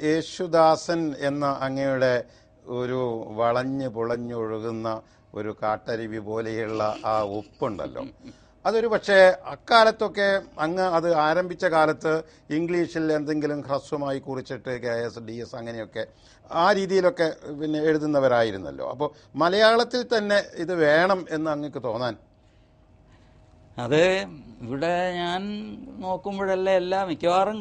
യേശുദാസൻ എന്ന അങ്ങയുടെ ഒരു വളഞ്ഞു പുളഞ്ഞൊഴുകുന്ന ഒരു കാട്ടരുവി പോലെയുള്ള ആ ഒപ്പുണ്ടല്ലോ, അതൊരു പക്ഷേ അക്കാലത്തൊക്കെ അങ്ങ് അത് ആരംഭിച്ച കാലത്ത് ഇംഗ്ലീഷിൽ എന്തെങ്കിലും ഹ്രസ്വമായി കുറിച്ചിട്ട് KS DS അങ്ങനെയൊക്കെ ആ രീതിയിലൊക്കെ പിന്നെ എഴുതുന്നവരായിരുന്നല്ലോ. അപ്പോൾ മലയാളത്തിൽ തന്നെ ഇത് വേണം എന്ന് അങ്ങക്ക് തോന്നാൻ? അത് ഇവിടെ ഞാൻ നോക്കുമ്പോഴെല്ലാം മിക്കവാറും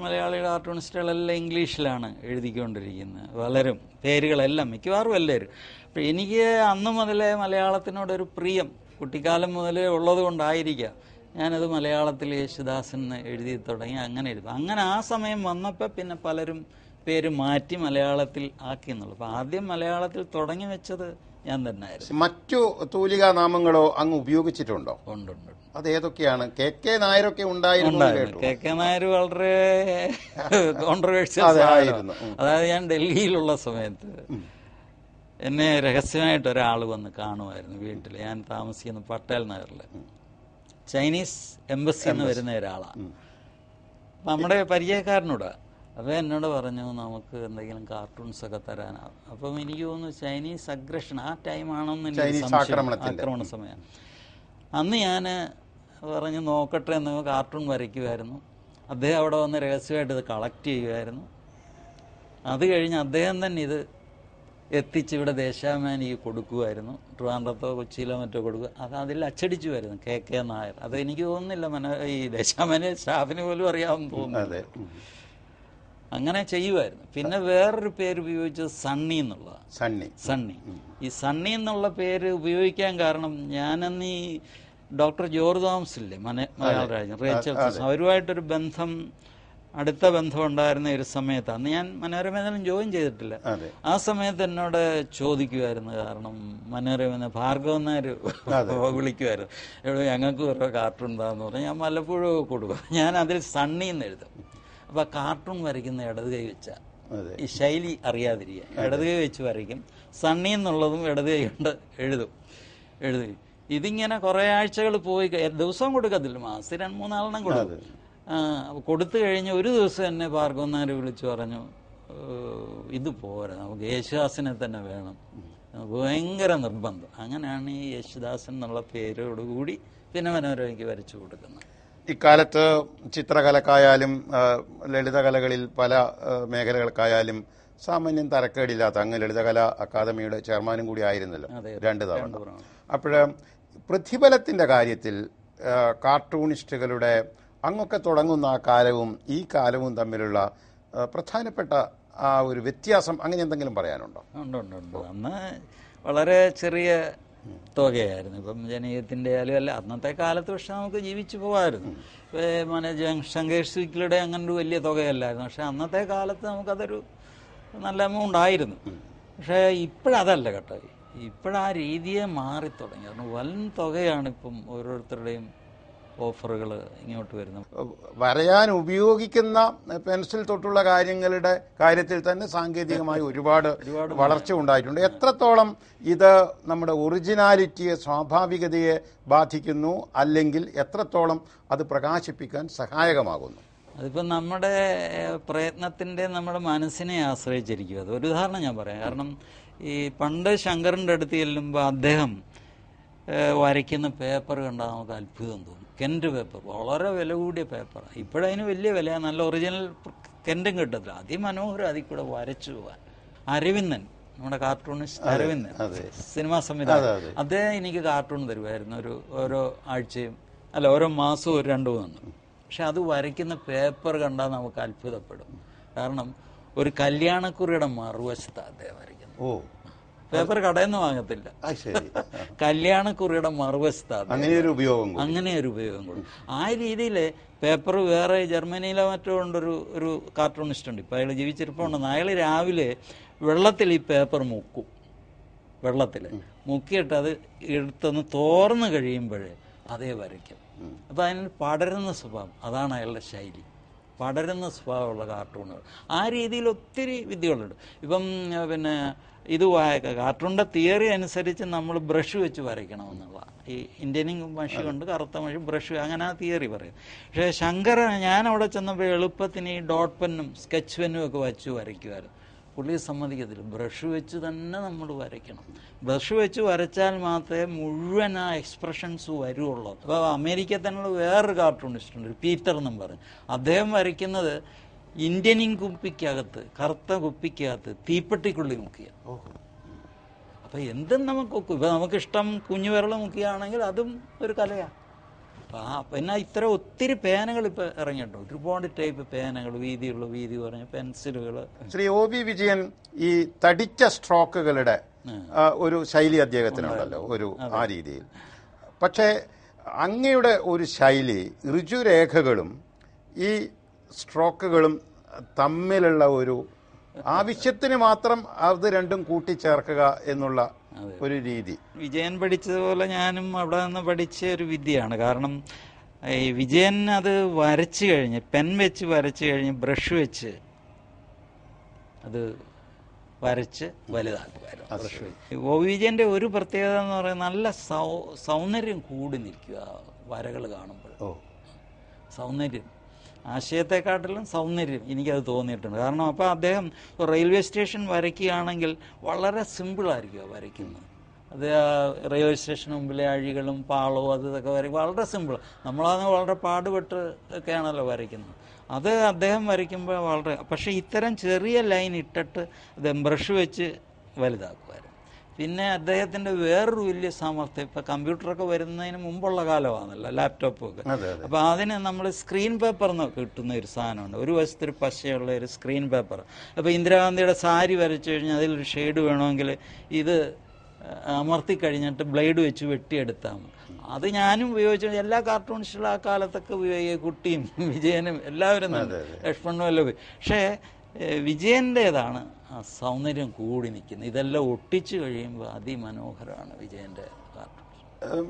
മലയാളി കാർട്ടൂണിസ്റ്റുകളെല്ലാം ഇംഗ്ലീഷിലാണ് എഴുതിക്കൊണ്ടിരിക്കുന്നത്. പലരും പേരുകളെല്ലാം മിക്കവാറും എല്ലാവരും. അപ്പം എനിക്ക് അന്ന് മുതലേ മലയാളത്തിനോടൊരു പ്രിയം കുട്ടിക്കാലം മുതലേ ഉള്ളത് കൊണ്ടായിരിക്കാം ഞാനത് മലയാളത്തിൽ യേശുദാസൻ എഴുതി തുടങ്ങി. അങ്ങനെ എഴുതും. അങ്ങനെ ആ സമയം വന്നപ്പോൾ പിന്നെ പലരും പേര് മാറ്റി മലയാളത്തിൽ ആക്കി എന്നുള്ളൂ. അപ്പം ആദ്യം മലയാളത്തിൽ തുടങ്ങി വെച്ചത് ഞാൻ തന്നെ ആയിരുന്നു. മറ്റു തൂലികാ നാമങ്ങളോ അങ്ങ് ഉപയോഗിച്ചിട്ടുണ്ടോ? ഉണ്ട്. അത് ഏതൊക്കെയാണ്? KK നായരൊക്കെ ഉണ്ടായിരുന്നു. KK നായർ വളരെ കോൺട്രവേഴ്സ്യൽ ആയിരുന്നു. അതായത് ഞാൻ ഡൽഹിയിലുള്ള സമയത്ത് എന്നെ രഹസ്യമായിട്ട് ഒരാൾ വന്ന് കാണുമായിരുന്നു വീട്ടിൽ. ഞാൻ താമസിക്കുന്ന പട്ടേൽ നഗറിൽ ചൈനീസ് എംബസി എന്ന് വരുന്ന ഒരാളാണ്. അപ്പം നമ്മുടെ പരിചയക്കാരനോട് അപ്പോൾ എന്നോട് പറഞ്ഞു നമുക്ക് എന്തെങ്കിലും കാർട്ടൂൺസ് ഒക്കെ തരാനാണ്. അപ്പം എനിക്ക് തോന്നുന്നു ചൈനീസ് അഗ്രഷൻ ആ ടൈമാണെന്ന് ആക്രമണ സമയം. അന്ന് ഞാൻ പറഞ്ഞു നോക്കട്ടെ എന്ന് കാർട്ടൂൺ വരയ്ക്കുമായിരുന്നു. അദ്ദേഹം അവിടെ വന്ന് രഹസ്യമായിട്ട് ഇത് കളക്ട് ചെയ്യുമായിരുന്നു. അത് കഴിഞ്ഞ് അദ്ദേഹം തന്നെ ഇത് എത്തിച്ച് ഇവിടെ ദേശാഭിമാനിക്ക് കൊടുക്കുമായിരുന്നു. ട്രിവാൻഡ്രത്തോ കൊച്ചിയിലോ മറ്റോ കൊടുക്കുക. അത് അതിൽ അച്ചടിച്ചു വരുന്നു KK നായർ. അത് എനിക്ക് തോന്നുന്നില്ല ഈ ദേശാഭിമാനി സ്റ്റാഫിന് പോലും അറിയാമെന്ന് തോന്നുന്നു. അങ്ങനെ ചെയ്യുമായിരുന്നു. പിന്നെ വേറൊരു പേര് ഉപയോഗിച്ചത് സണ്ണി എന്നുള്ളതാണ്. സണ്ണി. ഈ സണ്ണി എന്നുള്ള പേര് ഉപയോഗിക്കാൻ കാരണം ഞാനന്ന് ഈ ഡോക്ടർ ജോർജ് തോമസ് ഇല്ലേ മലയാള രാജ്യം റേച്ചൽ അവരുമായിട്ടൊരു അടുത്ത ബന്ധം ഉണ്ടായിരുന്ന ഒരു സമയത്ത് അന്ന് ഞാൻ മനോരമയിലും ജോയിൻ ചെയ്തിട്ടില്ല. ആ സമയത്ത് എന്നോട് ചോദിക്കുമായിരുന്നു. കാരണം മനോരമ ഭാർഗവൻ നായർ വിളിക്കുമായിരുന്നു, എവിടെ ഞങ്ങൾക്ക് ഓരോ കാർട്ടൂൺ എന്താന്ന് പറഞ്ഞാൽ ഞാൻ വല്ലപ്പോഴും കൊടുക്കും. ഞാൻ അതിൽ സണ്ണി എന്ന് എഴുതും. അപ്പോൾ കാർട്ടൂൺ വരയ്ക്കുന്ന ഇടത് കൈ വെച്ച ഈ ശൈലി അറിയാതിരിക്കുക ഇടത് കൈ വെച്ച് വരയ്ക്കും. സണ്ണി എന്നുള്ളതും ഇടത് കൈ കൊണ്ട് എഴുതും. ഇതിങ്ങനെ കുറേ ആഴ്ചകൾ പോയി ദിവസം കൊടുക്കത്തില്ല, മാസത്തിൽ 2-3 ആളെണ്ണം കൊടുക്കും. കൊടുത്തു കഴിഞ്ഞ് ഒരു ദിവസം എന്നെ ഭാർഗവനാർ വിളിച്ചു പറഞ്ഞു, ഇത് പോരാ, നമുക്ക് യേശുദാസിനെ തന്നെ വേണം. ഭയങ്കര നിർബന്ധം. അങ്ങനെയാണ് ഈ യേശുദാസൻ എന്നുള്ള പേരോടുകൂടി പിന്നെ മനോരമയ്ക്ക് വരച്ചു കൊടുക്കുന്നത്. ഇക്കാലത്ത് ചിത്രകലക്കായാലും ലളിതകലകളിൽ പല മേഖലകൾക്കായാലും സാമാന്യം തരക്കേടില്ലാത്ത അങ്ങ് ലളിതകലാ അക്കാദമിയുടെ ചെയർമാനും കൂടി ആയിരുന്നല്ലോ 2 തവണ. അപ്പോൾ പ്രതിഫലത്തിൻ്റെ കാര്യത്തിൽ കാർട്ടൂണിസ്റ്റുകളുടെ അങ്ങൊക്കെ തുടങ്ങുന്ന ആ കാലവും ഈ കാലവും തമ്മിലുള്ള പ്രധാനപ്പെട്ട ആ ഒരു വ്യത്യാസം അങ്ങനെ എന്തെങ്കിലും പറയാനുണ്ടോ? ഉണ്ട്. അന്ന് വളരെ ചെറിയ തുകയായിരുന്നു. ഇപ്പം ജനീയത്തിൻ്റെ ആയാലും അല്ല അന്നത്തെ കാലത്ത്. പക്ഷെ നമുക്ക് ജീവിച്ചു പോകാമായിരുന്നു. ശങ്കേഷ് സിക്കിളുടെ അങ്ങനെ ഒരു വലിയ തുകയല്ലായിരുന്നു. പക്ഷെ അന്നത്തെ കാലത്ത് നമുക്കതൊരു നല്ല എമൗണ്ട് ആയിരുന്നു. പക്ഷേ ഇപ്പോഴതല്ല കേട്ടോ. ഇപ്പോഴാ രീതിയെ മാറിത്തുടങ്ങി. കാരണം വൻ തുകയാണ് ഇപ്പം ഓരോരുത്തരുടെയും ഓഫറുകൾ ഇങ്ങോട്ട് വരുന്നത്. വരയാൻ ഉപയോഗിക്കുന്ന പെൻസിൽ തൊട്ടുള്ള കാര്യത്തിൽ തന്നെ സാങ്കേതികമായി ഒരുപാട് വളർച്ച ഉണ്ടായിട്ടുണ്ട്. എത്രത്തോളം ഇത് നമ്മുടെ ഒറിജിനാലിറ്റിയെ, സ്വാഭാവികതയെ ബാധിക്കുന്നു, അല്ലെങ്കിൽ എത്രത്തോളം അത് പ്രകാശിപ്പിക്കാൻ സഹായകമാകുന്നു? അതിപ്പോൾ നമ്മുടെ പ്രയത്നത്തിൻ്റെ നമ്മുടെ മനസ്സിനെ ആശ്രയിച്ചിരിക്കും. അത് ഒരു ഉദാഹരണം ഞാൻ പറയാം. കാരണം ഈ പണ്ട് ശങ്കറിൻ്റെ അടുത്ത് ചെല്ലുമ്പോൾ അദ്ദേഹം വരയ്ക്കുന്ന പേപ്പർ കണ്ടാൽ നമുക്ക് അത്ഭുതം തോന്നും. കെൻറ്റ് പേപ്പർ വളരെ വില കൂടിയ പേപ്പറാണ്. ഇപ്പോഴതിന് വലിയ വിലയാണ്. നല്ല ഒറിജിനൽ കെൻറ്റും കിട്ടത്തില്ല. അതിമനോഹരം അതിൽ കൂടെ വരച്ചു പോകാൻ. അരവിന്ദൻ, നമ്മുടെ കാർട്ടൂണിസ്റ്റ് അരവിന്ദൻ, സിനിമാ സംവിധായകൻ, അദ്ദേഹം എനിക്ക് കാർട്ടൂൺ തരുമായിരുന്നു. ഓരോ ആഴ്ചയും ഓരോ മാസവും 2-3. പക്ഷെ അത് വരയ്ക്കുന്ന പേപ്പർ കണ്ടാൽ നമുക്ക് അത്ഭുതപ്പെടും. കാരണം ഒരു കല്യാണക്കുറിയുടെ മറുവശത്താണ് അദ്ദേഹം വരയ്ക്കുന്നത്. പേപ്പർ കടയിൽ നിന്ന് വാങ്ങത്തില്ല, കല്യാണക്കുറിയുടെ മറുവശത്താണ്. അങ്ങനെ ഒരു ഉപയോഗം കൂടി. ആ രീതിയിൽ പേപ്പർ വേറെ ജർമ്മനിയിലോ മറ്റോ ഒരു കാർട്ടൂണിസ്റ്റ് ഉണ്ട്, ഇപ്പം അയാൾ ജീവിച്ചിരിപ്പുണ്ടെന്ന്. അയാൾ രാവിലെ വെള്ളത്തിൽ ഈ പേപ്പർ മുക്കും. വെള്ളത്തിൽ മുക്കിയിട്ട് അത് എടുത്തൊന്ന് തോർന്ന് കഴിയുമ്പോഴേ അതേ വരയ്ക്കും. അപ്പം അതിന് പടരുന്ന സ്വഭാവം, അതാണ് അയാളുടെ ശൈലി. പടരുന്ന സ്വഭാവമുള്ള കാർട്ടൂണുകൾ. ആ രീതിയിൽ ഒത്തിരി വിദ്യകളുണ്ട്. ഇപ്പം പിന്നെ ഇത് കാർട്ടൂണിൻ്റെ തിയറി അനുസരിച്ച് നമ്മൾ ബ്രഷ് വെച്ച് വരയ്ക്കണമെന്നുള്ള, ഈ ഇന്ത്യനിങ് മഷി കൊണ്ട് കറുത്ത മഷി ബ്രഷ്, അങ്ങനെ ആ തിയറി പറയും. പക്ഷേ ശങ്കർ, ഞാൻ അവിടെ ചെന്നപ്പോൾ എളുപ്പത്തിന് ഈ ഡോട്ട് പെന്നും സ്കെച്ച് പെന്നും ഒക്കെ വച്ച് വരയ്ക്കുമായിരുന്നു. പുള്ളി സമ്മതിക്കത്തില്ല, ബ്രഷ് വെച്ച് തന്നെ നമ്മൾ വരയ്ക്കണം. ബ്രഷ് വെച്ച് വരച്ചാൽ മാത്രമേ മുഴുവൻ ആ എക്സ്പ്രഷൻസ് വരുള്ളൂ. അപ്പോൾ അമേരിക്കയിൽ തന്നെയുള്ള വേറൊരു കാർട്ടൂണിസ്റ്റ് ഉണ്ട്, പീറ്റർ എന്നും പറഞ്ഞു. അദ്ദേഹം വരയ്ക്കുന്നത് ഇന്ത്യനിങ് കുപ്പിക്കകത്ത്, കറുത്ത കുപ്പിക്കകത്ത് തീപ്പെട്ടിക്കുള്ളി മുക്കിയ. അപ്പം എന്തും നമുക്ക് ഒക്കും. ഇപ്പം നമുക്കിഷ്ടം കുഞ്ഞു വിരൽ മുക്കിയാണെങ്കിൽ അതും ഒരു കലയാണ്. പിന്നെ ഇത്തരം ഒത്തിരി പേനകൾ ഇപ്പൊ ഇറങ്ങിയിട്ടുണ്ട്, ഒരുപാട് ടൈപ്പ് പേനകൾ, വീതിയുള്ള വീതി കുറഞ്ഞ പെൻസിലുകൾ. ശ്രീ ഒ വി വിജയൻ ഈ തടിച്ച സ്ട്രോക്കുകളുടെ ഒരു ശൈലി അദ്ദേഹത്തിനുണ്ടല്ലോ, ഒരു ആ രീതിയിൽ. പക്ഷേ അങ്ങയുടെ ഒരു ശൈലി ഋജുരേഖകളും ഈ സ്ട്രോക്കുകളും തമ്മിലുള്ള ഒരു ആവശ്യത്തിന് മാത്രം അത് രണ്ടും കൂട്ടിച്ചേർക്കുക എന്നുള്ള ഒരു രീതി. വിജയൻ പഠിച്ചതുപോലെ ഞാനും അവിടെ നിന്ന് പഠിച്ച ഒരു വിദ്യയാണ്. കാരണം ഈ വിജയൻ അത് വരച്ചു കഴിഞ്ഞ്, പെൻ വെച്ച് വരച്ചു കഴിഞ്ഞ് ബ്രഷ് വെച്ച് അത് വരച്ച് വലുതാക്കുമായിരുന്നു. ബ്രഷ് വെച്ച് ഒ വിജയന്റെ ഒരു പ്രത്യേകത എന്ന് പറയുന്നത് നല്ല സൗന്ദര്യം കൂടി നിൽക്കുക വരകൾ കാണുമ്പോൾ. സൗന്ദര്യം, ആശയത്തെക്കാട്ടിലും സൗന്ദര്യം എനിക്കത് തോന്നിയിട്ടുണ്ട്. കാരണം അപ്പോൾ അദ്ദേഹം റെയിൽവേ സ്റ്റേഷൻ വരയ്ക്കുകയാണെങ്കിൽ വളരെ സിമ്പിളായിരിക്കും വരയ്ക്കുന്നത്. അത് റെയിൽവേ സ്റ്റേഷന് മുമ്പിലെ അഴികളും പാളവും അത് ഇതൊക്കെ വരയ്ക്കും, വളരെ സിമ്പിൾ. നമ്മളത് വളരെ പാടുപെട്ട് ഒക്കെയാണല്ലോ വരയ്ക്കുന്നത്. അത് അദ്ദേഹം വരയ്ക്കുമ്പോൾ വളരെ, പക്ഷേ ഇത്തരം ചെറിയ ലൈൻ ഇട്ടിട്ട് അദ്ദേഹം ബ്രഷ് വെച്ച് വലുതാക്കുമായിരുന്നു. പിന്നെ അദ്ദേഹത്തിന്റെ വേറൊരു വലിയ സാമർത്ഥ്യം, ഇപ്പൊ കമ്പ്യൂട്ടറൊക്കെ വരുന്നതിന് മുമ്പുള്ള കാലമാണല്ലോ, ലാപ്ടോപ്പൊക്കെ. അപ്പൊ അതിന് നമ്മൾ സ്ക്രീൻ പേപ്പർ എന്ന് കിട്ടുന്ന ഒരു സാധനമുണ്ട്, ഒരു വശത്ത് ഒരു പശയുള്ള ഒരു സ്ക്രീൻ പേപ്പർ. അപ്പൊ ഇന്ദിരാഗാന്ധിയുടെ സാരി വരച്ചു കഴിഞ്ഞാൽ അതിലൊരു ഷെയ്ഡ് വേണമെങ്കിൽ ഇത് അമർത്തി കഴിഞ്ഞിട്ട് ബ്ലേഡ് വെച്ച് വെട്ടിയെടുത്താൽ മതി. അത് ഞാനും ഉപയോഗിച്ചു. എല്ലാ കാർട്ടൂണിസ്റ്റുകളും ആ കാലത്തൊക്കെ ഉപയോഗിക്കുക, കുട്ടിയും വിജയനും എല്ലാവരും തന്നെ, ലക്ഷ്മണനും എല്ലാം ഉപയോഗിക്കും. പക്ഷേ വിജയൻ്റേതാണ് ആ സൗന്ദര്യം കൂടി നിൽക്കുന്നത്. ഇതെല്ലാം ഒട്ടിച്ചു കഴിയുമ്പോൾ അതിമനോഹരമാണ് വിജയന്റെ കാർട്ടൂൺ.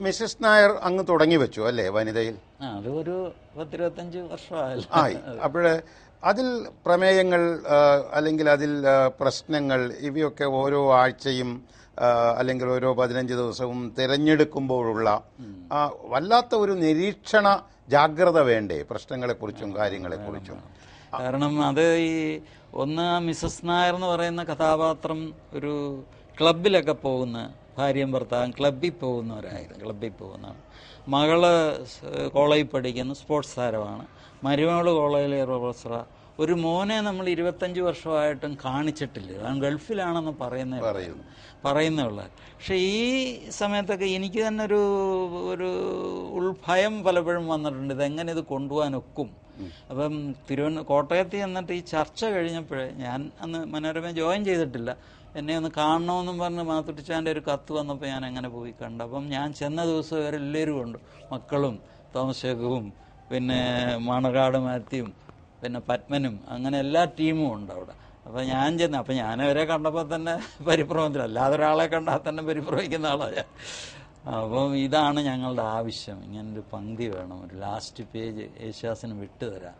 മിസസ് നായർ അങ്ങ് തുടങ്ങി വെച്ചു അല്ലേ വനിതയിൽ? അത് ഒരു 10-25 വർഷമായല്ലോ. അപ്പോഴേ അതിൽ പ്രമേയങ്ങൾ അല്ലെങ്കിൽ അതിൽ പ്രശ്നങ്ങൾ ഇവയൊക്കെ ഓരോ ആഴ്ചയും അല്ലെങ്കിൽ ഓരോ 15 ദിവസവും തിരഞ്ഞെടുക്കുമ്പോഴുള്ള വല്ലാത്ത ഒരു നിരീക്ഷണ ജാഗ്രത വേണ്ടേ പ്രശ്നങ്ങളെക്കുറിച്ചും കാര്യങ്ങളെക്കുറിച്ചും? കാരണം അത് ഈ ഒന്ന് മിസസ് നായർ എന്ന് പറയുന്ന കഥാപാത്രം ഒരു ക്ലബിലൊക്കെ പോകുന്ന, ഭാര്യയും ഭർത്താവും ക്ലബിൽ പോകുന്നവരായിരുന്നു. ക്ലബിൽ പോകുന്ന മകള് കോളേജിൽ പഠിക്കുന്ന സ്പോർട്സ് താരമാണ്, മരുമകള് കോളേജിലെ പ്രൊഫസറാണ്. ഒരു മോനെ നമ്മൾ 25 വർഷമായിട്ടും കാണിച്ചിട്ടില്ല, അവൻ ഗൾഫിലാണെന്ന് പറയുന്നേ ഉള്ളൂ. പക്ഷെ ഈ സമയത്തൊക്കെ എനിക്ക് തന്നെ ഒരു ഉൾഭയം പലപ്പോഴും വന്നിട്ടുണ്ട്, ഇതെങ്ങനെ ഇത് കൊണ്ടുപോകാനൊക്കും. അപ്പം കോട്ടയത്ത് ചെന്നിട്ട് ഈ ചർച്ച കഴിഞ്ഞപ്പോഴേ, ഞാൻ അന്ന് മനോരമ ജോയിൻ ചെയ്തിട്ടില്ല, എന്നെ ഒന്ന് കാണണമെന്നും പറഞ്ഞ് മാത്തുട്ടിച്ചാൻ്റെ ഒരു കത്ത് വന്നപ്പോൾ ഞാൻ അങ്ങനെ പോയി കണ്ടു. അപ്പം ഞാൻ ചെന്ന ദിവസം ഇവരെല്ലാവരും ഉണ്ട്, മക്കളും തോമസ് ജേക്കബും പിന്നെ മണക്കാട് മാത്യുവും പിന്നെ പത്മനും, അങ്ങനെ എല്ലാ ടീമും ഉണ്ട് അവിടെ. അപ്പം ഞാൻ ചെന്ന്, അപ്പം ഞാനവരെ കണ്ടപ്പോൾ തന്നെ പരിഭ്രമത്തില്ല, അല്ലാതെ ഒരാളെ കണ്ടാൽ തന്നെ പരിഭ്രമിക്കുന്ന ആളാണ് ഞാൻ. അപ്പം ഇതാണ് ഞങ്ങളുടെ ആവശ്യം, ഇങ്ങനൊരു പങ്ക്തി വേണം, ഒരു ലാസ്റ്റ് പേജ് യേശുദാസിന് വിട്ടുതരാം,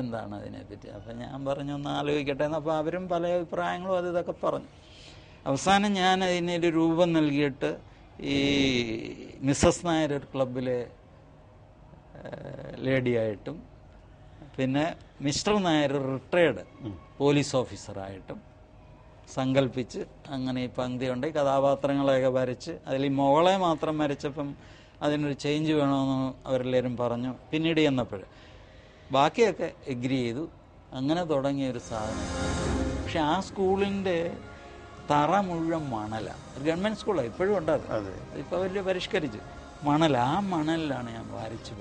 എന്താണ് അതിനെപ്പറ്റി. അപ്പം ഞാൻ പറഞ്ഞു ഒന്ന് ആലോചിക്കട്ടെ എന്ന്. അപ്പോൾ അവരും പല അഭിപ്രായങ്ങളും അത് ഇതൊക്കെ പറഞ്ഞു. അവസാനം ഞാൻ അതിനൊരു രൂപം നൽകിയിട്ട് ഈ മിസസ് നായർ ഒരു ക്ലബിലെ ലേഡിയായിട്ടും പിന്നെ മിസ്റ്റർ നായർ റിട്ടയർഡ് പോലീസ് ഓഫീസറായിട്ടും സങ്കല്പിച്ച് അങ്ങനെ ഈ പങ്ക്തി കൊണ്ട് ഈ കഥാപാത്രങ്ങളെയൊക്കെ വരച്ച്, അതിൽ ഈ മോളെ മാത്രം വരച്ചപ്പം അതിനൊരു ചേഞ്ച് വേണമെന്ന് അവരെല്ലാവരും പറഞ്ഞു. പിന്നീട് ചെന്നപ്പോൾ ബാക്കിയൊക്കെ എഗ്രി ചെയ്തു. അങ്ങനെ തുടങ്ങിയൊരു സാധനം. പക്ഷെ ആ സ്കൂളിൻ്റെ തറ മുഴുവൻ മണലാണ്. ഒരു ഗവൺമെൻറ് സ്കൂളാണ്, ഇപ്പോഴും ഉണ്ടാകും, ഇപ്പോൾ വലിയ പരിഷ്കരിച്ച് മണൽ. ആ മണലിലാണ് ഞാൻ വരച്ചു.